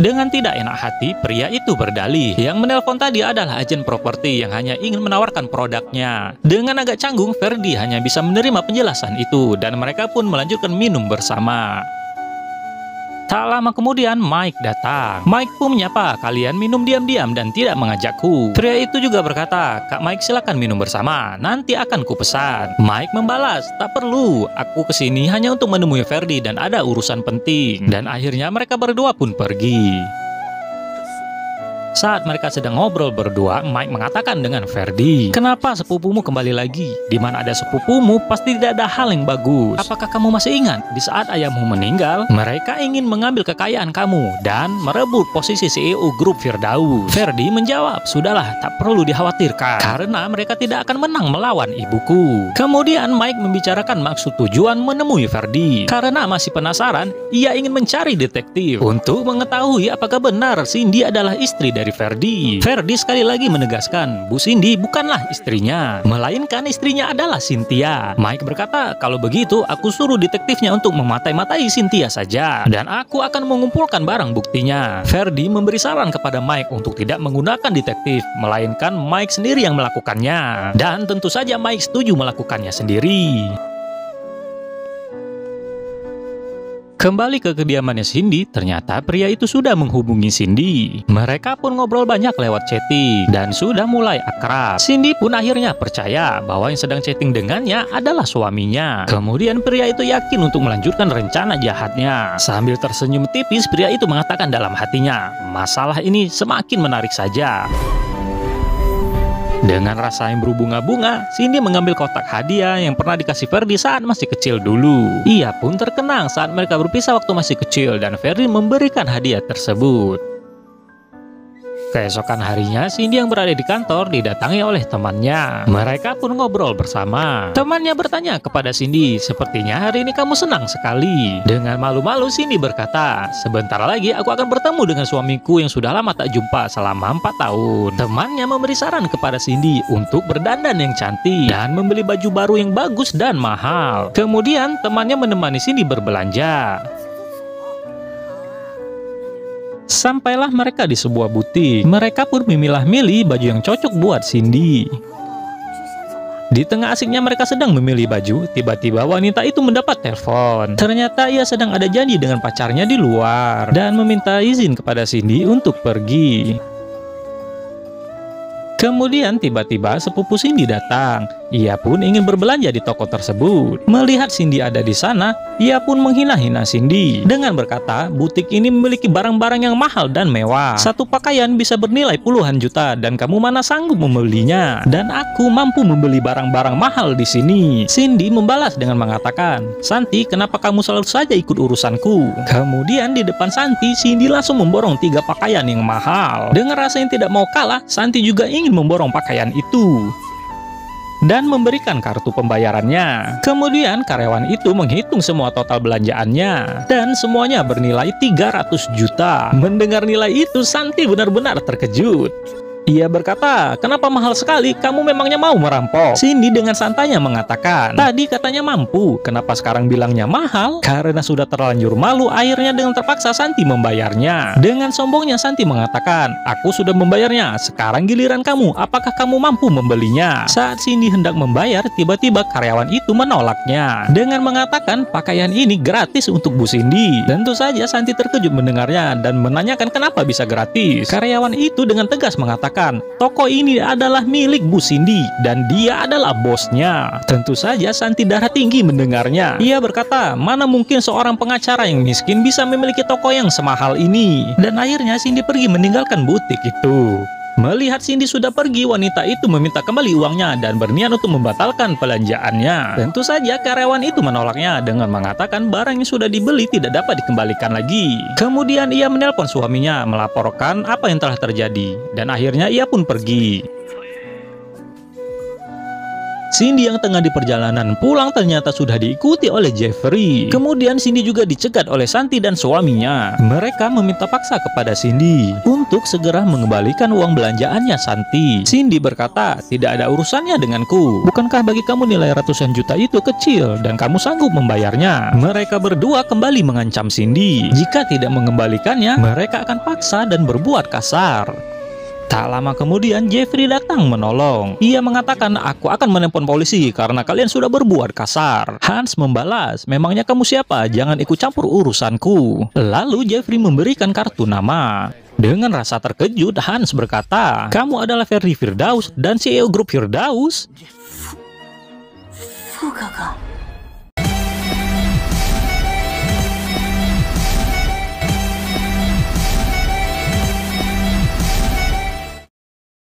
Dengan tidak enak hati, pria itu berdalih. Yang menelpon tadi adalah agen properti yang hanya ingin menawarkan produknya. Dengan agak canggung, Ferdi hanya bisa menerima penjelasan itu dan mereka pun melanjutkan minum bersama. Tak lama kemudian, Mike datang. Mike pun menyapa, "Kalian minum diam-diam dan tidak mengajakku." Pria itu juga berkata, "Kak Mike, silakan minum bersama, nanti akan kupesan." Mike membalas, "Tak perlu, aku kesini hanya untuk menemui Ferdi dan ada urusan penting." Dan akhirnya mereka berdua pun pergi. Saat mereka sedang ngobrol berdua, Mike mengatakan dengan Ferdi, "Kenapa sepupumu kembali lagi? Di mana ada sepupumu, pasti tidak ada hal yang bagus. Apakah kamu masih ingat, di saat ayahmu meninggal, mereka ingin mengambil kekayaan kamu dan merebut posisi CEO grup Firdaus?" Ferdi menjawab, "Sudahlah, tak perlu dikhawatirkan, karena mereka tidak akan menang melawan ibuku." Kemudian Mike membicarakan maksud tujuan menemui Ferdi. Karena masih penasaran, ia ingin mencari detektif untuk mengetahui apakah benar Cindy adalah istri dari Ferdi. Ferdi sekali lagi menegaskan, Bu Cindy bukanlah istrinya, melainkan istrinya adalah Cynthia. Mike berkata, "Kalau begitu, aku suruh detektifnya untuk mematai-matai Cynthia saja, dan aku akan mengumpulkan barang buktinya." Ferdi memberi saran kepada Mike untuk tidak menggunakan detektif, melainkan Mike sendiri yang melakukannya. Dan tentu saja Mike setuju melakukannya sendiri. Kembali ke kediamannya Cindy, ternyata pria itu sudah menghubungi Cindy. Mereka pun ngobrol banyak lewat chatting dan sudah mulai akrab. Cindy pun akhirnya percaya bahwa yang sedang chatting dengannya adalah suaminya. Kemudian pria itu yakin untuk melanjutkan rencana jahatnya. Sambil tersenyum tipis, pria itu mengatakan dalam hatinya, "Masalah ini semakin menarik saja." Dengan rasa yang berbunga-bunga, Cindy mengambil kotak hadiah yang pernah dikasih Ferdi saat masih kecil dulu. Ia pun terkenang saat mereka berpisah waktu masih kecil dan Ferdi memberikan hadiah tersebut. Keesokan harinya, Cindy yang berada di kantor didatangi oleh temannya. Mereka pun ngobrol bersama. Temannya bertanya kepada Cindy, "Sepertinya hari ini kamu senang sekali." Dengan malu-malu, Cindy berkata, "Sebentar lagi aku akan bertemu dengan suamiku yang sudah lama tak jumpa selama 4 tahun." Temannya memberi saran kepada Cindy untuk berdandan yang cantik dan membeli baju baru yang bagus dan mahal. Kemudian temannya menemani Cindy berbelanja. Sampailah mereka di sebuah butik. Mereka pun memilah-milih baju yang cocok buat Cindy. Di tengah asiknya mereka sedang memilih baju, tiba-tiba wanita itu mendapat telepon. Ternyata ia sedang ada janji dengan pacarnya di luar dan meminta izin kepada Cindy untuk pergi. Kemudian tiba-tiba sepupu Cindy datang. Ia pun ingin berbelanja di toko tersebut. Melihat Cindy ada di sana, ia pun menghina-hina Cindy dengan berkata, "Butik ini memiliki barang-barang yang mahal dan mewah. Satu pakaian bisa bernilai puluhan juta dan kamu mana sanggup membelinya? Dan aku mampu membeli barang-barang mahal di sini." Cindy membalas dengan mengatakan, "Santi, kenapa kamu selalu saja ikut urusanku?" Kemudian di depan Santi, Cindy langsung memborong 3 pakaian yang mahal. Dengan rasa yang tidak mau kalah, Santi juga ingin memborong pakaian itu dan memberikan kartu pembayarannya. Kemudian karyawan itu menghitung semua total belanjaannya dan semuanya bernilai 300 juta. Mendengar nilai itu, Santi benar-benar terkejut. Ia berkata, "Kenapa mahal sekali? Kamu memangnya mau merampok?" Cindy dengan santainya mengatakan, "Tadi katanya mampu, kenapa sekarang bilangnya mahal?" Karena sudah terlanjur malu, akhirnya dengan terpaksa Santi membayarnya. Dengan sombongnya Santi mengatakan, "Aku sudah membayarnya, sekarang giliran kamu, apakah kamu mampu membelinya?" Saat Cindy hendak membayar, tiba-tiba karyawan itu menolaknya dengan mengatakan pakaian ini gratis untuk Bu Cindy. Tentu saja Santi terkejut mendengarnya dan menanyakan kenapa bisa gratis. Karyawan itu dengan tegas mengatakan, "Toko ini adalah milik Bu Cindy dan dia adalah bosnya." Tentu saja Santi darah tinggi mendengarnya. Ia berkata, "Mana mungkin seorang pengacara yang miskin bisa memiliki toko yang semahal ini?" Dan akhirnya Cindy pergi meninggalkan butik itu. Melihat Cindy sudah pergi, wanita itu meminta kembali uangnya dan berniat untuk membatalkan belanjaannya. Tentu saja karyawan itu menolaknya dengan mengatakan barang yang sudah dibeli tidak dapat dikembalikan lagi. Kemudian ia menelpon suaminya melaporkan apa yang telah terjadi dan akhirnya ia pun pergi. Cindy yang tengah di perjalanan pulang ternyata sudah diikuti oleh Jeffrey. Kemudian Cindy juga dicegat oleh Santi dan suaminya. Mereka meminta paksa kepada Cindy untuk segera mengembalikan uang belanjaannya Santi. Cindy berkata, tidak ada urusannya denganku. Bukankah bagi kamu nilai ratusan juta itu kecil dan kamu sanggup membayarnya? Mereka berdua kembali mengancam Cindy. Jika tidak mengembalikannya, mereka akan paksa dan berbuat kasar. Tak lama kemudian Jeffrey datang menolong. Ia mengatakan, aku akan menelpon polisi karena kalian sudah berbuat kasar. Hans membalas, memangnya kamu siapa? Jangan ikut campur urusanku. Lalu Jeffrey memberikan kartu nama. Dengan rasa terkejut, Hans berkata, kamu adalah Ferdi Firdaus dan CEO grup Firdaus? Fukaka.